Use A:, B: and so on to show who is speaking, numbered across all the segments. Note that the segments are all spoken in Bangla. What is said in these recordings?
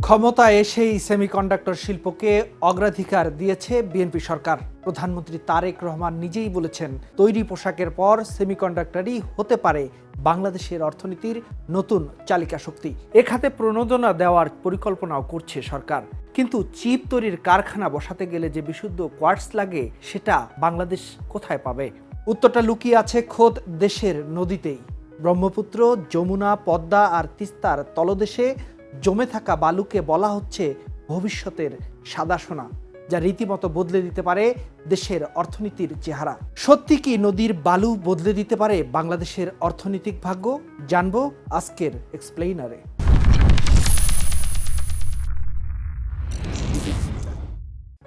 A: ক্ষমতায় এসেই সেমিকন্ডাক্টর শিল্পকে অগ্রাধিকার দিয়েছে বিএনপি সরকার। প্রধানমন্ত্রী তারেক রহমান নিজেই বলেছেন, তৈরি পোশাকের পর সেমিকন্ডাক্টরই হতে পারে বাংলাদেশের অর্থনীতির নতুন চালিকা শক্তি। এ খাতে প্রণোদনা দেওয়ার পরিকল্পনাও করছে সরকার। কিন্তু চিপ তৈরির কারখানা বসাতে গেলে যে বিশুদ্ধ কোয়ার্টজ লাগে, সেটা বাংলাদেশ কোথায় পাবে? উত্তরটা লুকিয়ে আছে খোদ দেশের নদীতেই। ব্রহ্মপুত্র, যমুনা, পদ্মা আর তিস্তার তলদেশে জমে থাকা বালুকে বলা হচ্ছে ভবিষ্যতের সাদা সোনা, যা রীতিমতো বদলে দিতে পারে দেশের অর্থনীতির চেহারা। সত্যি কি নদীর বালু বদলে দিতে পারে বাংলাদেশের অর্থনৈতিক ভাগ্য? জানবো আজকের এক্সপ্লেইনারে।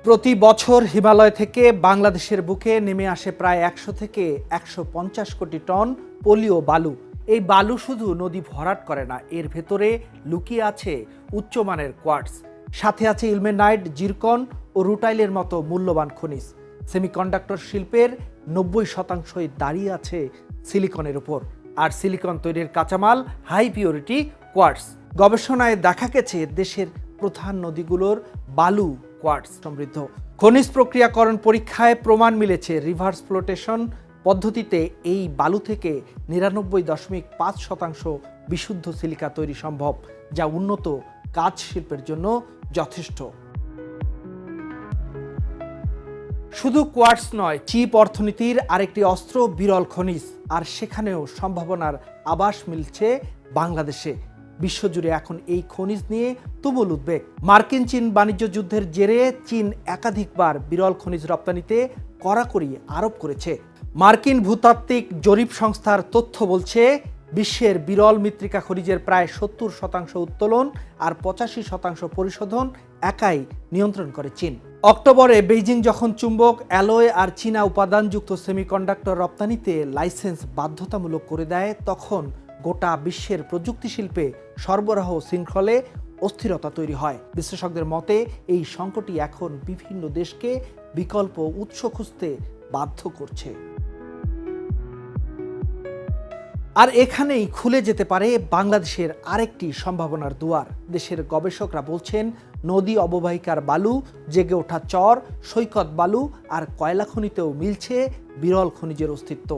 A: প্রতি বছর হিমালয় থেকে বাংলাদেশের বুকে নেমে আসে প্রায় 100 থেকে 150 কোটি টন পলিও বালু। এই বালু শুধু নদী ভরাট করে না, এর ভেতরে লুকিয়ে আছে উচ্চমানের কোয়ার্টজ, সাথে আছে ইলমেনাইট, জিরকন ও রুটাইলের মতো মূল্যবান খনিজ। সেমিকন্ডাক্টর শিল্পের 90%ই দাঁড়িয়ে আছে সিলিকনের উপর, আর সিলিকন তৈরির কাঁচামাল হাই পিউরিটি কোয়ার্টজ। গবেষণায় দেখা গেছে দেশের প্রধান নদীগুলোর বালু কোয়ার্টজ সমৃদ্ধ। খনিজ প্রক্রিয়াকরণ পরীক্ষায় প্রমাণ মিলেছে রিভার্স ফ্লোটেশন পদ্ধতিতে এই বালু থেকে 99.5% বিশুদ্ধ সিলিকা তৈরি সম্ভব, যা উন্নত কাঁচ শিল্পের জন্য যথেষ্ট। শুধু কোয়ার্টজ নয়, চিপ অর্থনীতির আরেকটি অস্ত্র বিরল খনিজ, আর সেখানেও সম্ভাবনার আভাস মিলছে বাংলাদেশে। বিশ্বজুড়ে এখন এই খনিজ নিয়ে তুমুল উদ্বেগ। মার্কিন চীন বাণিজ্য যুদ্ধের জেরে চীন একাধিকবার বিরল খনিজ রপ্তানিতে কড়াকড়ি আরোপ করেছে। মার্কিন ভূতাত্ত্বিক জরিপ সংস্থার তথ্য বলছে, বিশ্বের বিরল মৃত্তিকা খনিজের প্রায় 70% উত্তোলন আর 85% পরিশোধন একাই নিয়ন্ত্রণ করে চীন। অক্টোবরে বেইজিং যখন চুম্বক, অ্যালয় আর চীনা উপাদানযুক্ত সেমিকন্ডাক্টর রপ্তানিতে লাইসেন্স বাধ্যতামূলক করে দেয়, তখন গোটা বিশ্বের প্রযুক্তি শিল্পে সরবরাহ শৃঙ্খলে অস্থিরতা তৈরি হয়। বিশ্লেষকদের মতে এই সংকটই এখন বিভিন্ন দেশকে বিকল্প উৎস খুঁজতে বাধ্য করছে। আর এখানেই খুলে যেতে পারে বাংলাদেশের আরেকটি সম্ভাবনার দুয়ার। দেশের গবেষকরা বলছেন, নদী অববাহিকার বালু, জেগে ওঠা চর, সৈকত বালু আর কয়লা খনিতেও মিলছে বিরল খনিজের অস্তিত্ব।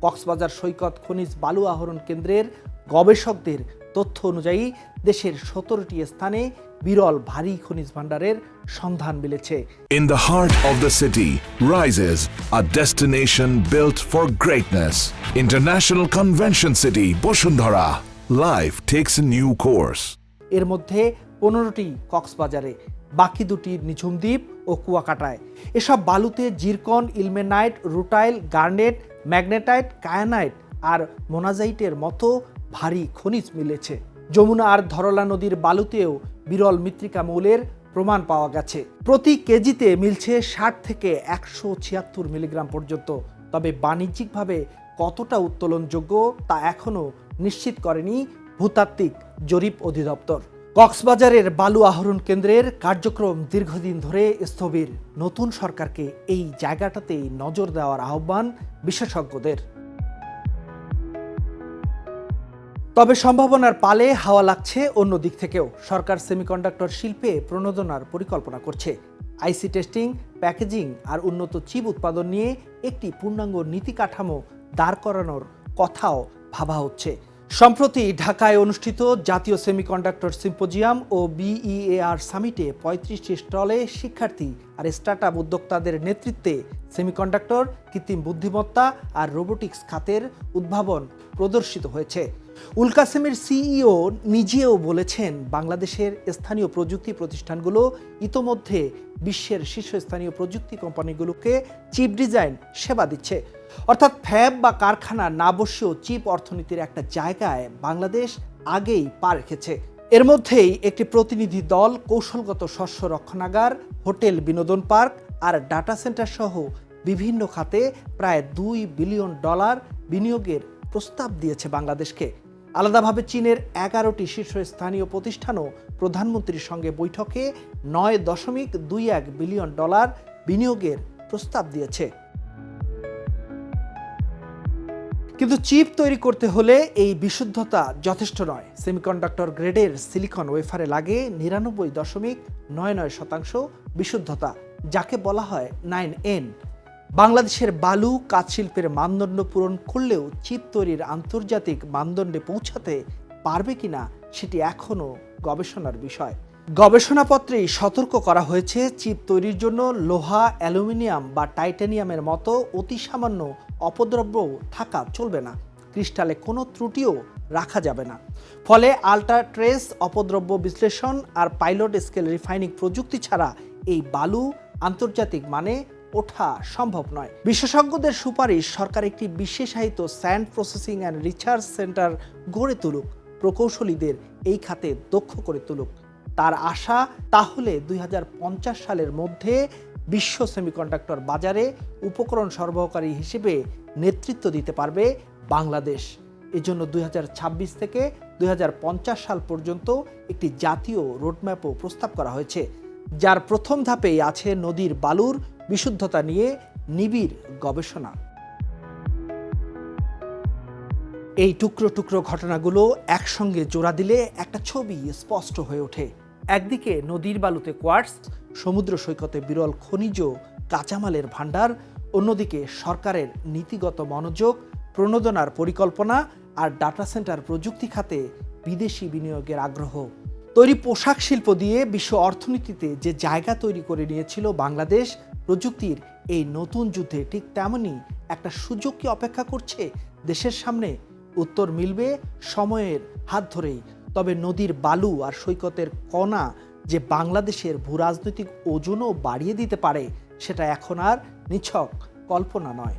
A: কক্সবাজার সৈকত খনিজ বালু আহরণ কেন্দ্রের গবেষকদের তথ্য অনুযায়ী দেশের 17টি স্থানে বিরল ভারী খনিজ ভাণ্ডারের সন্ধান মিলেছে।
B: In the heart of the city rises a destination built for greatness. International Convention City, Bosundhara. Life takes a new course.
A: এর মধ্যে 15টি কক্সবাজারে, বাকি দুটি নিঝুম দ্বীপ ও কুয়াকাটায়। এসব বালুতে zircon, ilmenite, rutile, garnet, magnetite, kyanite আর মোনাজাইটের মতো ভারী খনিজ মিলেছে। যমুনা আর ধরলা নদীর বালুতেও বিরল মৃত্তিকা মৌলের প্রমাণ পাওয়া গেছে। প্রতি কেজিতে মিলছে 60 থেকে 176 মিলিগ্রাম পর্যন্ত। তবে বাণিজ্যিকভাবে কতটা উত্তোলনযোগ্য তা এখনও নিশ্চিত করেনি ভূতাত্ত্বিক জরিপ অধিদপ্তর। কক্সবাজারের বালু আহরণ কেন্দ্রের কার্যক্রম দীর্ঘদিন ধরে স্থবির। নতুন সরকারকে এই জায়গাটাতেই নজর দেওয়ার আহ্বান বিশেষজ্ঞদের। তবে সম্ভাবনার পালে হাওয়া লাগছে অন্য দিক থেকেও। সরকার সেমিকন্ডাক্টর শিল্পে প্রণোদনার পরিকল্পনা করছে। আইসি টেস্টিং, প্যাকেজিং আর উন্নত চিপ উৎপাদন নিয়ে একটি পূর্ণাঙ্গ নীতি কাঠামো দাঁড় করানোর কথাও ভাবা হচ্ছে। সম্প্রতি ঢাকায় অনুষ্ঠিত জাতীয় সেমিকন্ডাক্টর সিম্পোজিয়াম ও বিইএআর সামিটে 35টি স্টলে শিক্ষার্থী আর স্টার্টআপ উদ্যোক্তাদের নেতৃত্বে সেমিকন্ডাক্টর, কৃত্রিম বুদ্ধিমত্তা আর রোবোটিক্স খাতের উদ্ভাবন প্রদর্শিত হয়েছে। উলকাসেমের সিইও নিজেও বলেছেন, বাংলাদেশের স্থানীয় প্রযুক্তি প্রতিষ্ঠানগুলো ইতোমধ্যে বিশ্বের শীর্ষস্থানীয় প্রযুক্তি কোম্পানিগুলোকে চিপ ডিজাইন সেবা দিচ্ছে। অর্থাৎ ফ্যাব বা কারখানা না বসেও চিপ অর্থনীতির একটা জায়গায় বাংলাদেশ আগেই পা রেখেছে। এর মধ্যেই একটি প্রতিনিধি দল কৌশলগত শস্য রক্ষণাগার, হোটেল, বিনোদন পার্ক আর ডাটা সেন্টার সহ বিভিন্ন খাতে প্রায় $2 বিলিয়ন বিনিয়োগের প্রস্তাব দিয়েছে বাংলাদেশকে। আলাদাভাবে চীনের 11টি শীর্ষস্থানীয় প্রতিষ্ঠানও প্রধানমন্ত্রীর সঙ্গে বৈঠকে $9.21 বিলিয়ন বিনিয়োগের প্রস্তাব দিয়েছে। কিন্তু চিপ তৈরি করতে হলে এই বিশুদ্ধতা যথেষ্ট নয়। সেমিকন্ডাক্টর গ্রেডের সিলিকন ওয়েফারে লাগে 99.99% বিশুদ্ধতা, যাকে বলা হয় 9N। বাংলাদেশের বালু কাঁচ শিল্পের মানদণ্ড পূরণ করলেও চিপ তৈরির আন্তর্জাতিক মানদণ্ডে পৌঁছাতে পারবে কিনা সেটি এখনও গবেষণার বিষয়। গবেষণাপত্রেই সতর্ক করা হয়েছে, চিপ তৈরির জন্য লোহা, অ্যালুমিনিয়াম বা টাইটানিয়ামের মতো অতি সামান্য অপদ্রব্য থাকা চলবে না। ক্রিস্টালে কোনো ত্রুটিও রাখা যাবে না। ফলে আল্ট্রা ট্রেস অপদ্রব্য বিশ্লেষণ আর পাইলট স্কেল রিফাইনিং প্রযুক্তি ছাড়া এই বালু আন্তর্জাতিক মানে ওঠা সম্ভব নয়। বিশেষজ্ঞদের সুপারিশ, সরকার একটি বিশেষায়িত sand processing and research centre গড়ে তুলুক, প্রকৌশলীদের এই খাতে দক্ষ করে তুলুক। তার আশা, তাহলে 2050 সালের মধ্যে বিশ্ব সেমিকন্ডাক্টর বাজারে উপকরণ সরবরাহকারী হিসেবে নেতৃত্ব দিতে পারবে বাংলাদেশ। এজন্য 2026 থেকে 2050 সাল পর্যন্ত একটি জাতীয় রোডম্যাপও প্রস্তাব করা হয়েছে, যার প্রথম ধাপেই আছে নদীর বালুর বিশুদ্ধতা নিয়ে নিবিড় গবেষণা। এই টুকরো টুকরো ঘটনাগুলো একসঙ্গে জোড়া দিলে একটা ছবি স্পষ্ট হয়ে ওঠে। একদিকে নদীর বালুতে কোয়ার্টজ, সমুদ্র সৈকতে বিরল খনিজ কাঁচামালের ভাণ্ডার, অন্যদিকে সরকারের নীতিগত মনোযোগ, প্রণোদনার পরিকল্পনা আর ডাটা সেন্টার প্রযুক্তি খাতে বিদেশি বিনিয়োগের আগ্রহ। তৈরি পোশাক শিল্প দিয়ে বিশ্ব অর্থনীতিতে যে জায়গা তৈরি করে নিয়েছিল বাংলাদেশ, প্রযুক্তির এই নতুন যুদ্ধে ঠিক তেমনই একটা সুযোগ কি অপেক্ষা করছে দেশের সামনে? উত্তর মিলবে সময়ের হাত ধরেই। তবে নদীর বালু আর সৈকতের কণা যে বাংলাদেশের ভূরাজনৈতিক ওজনও বাড়িয়ে দিতে পারে, সেটা এখন আর নিছক কল্পনা নয়।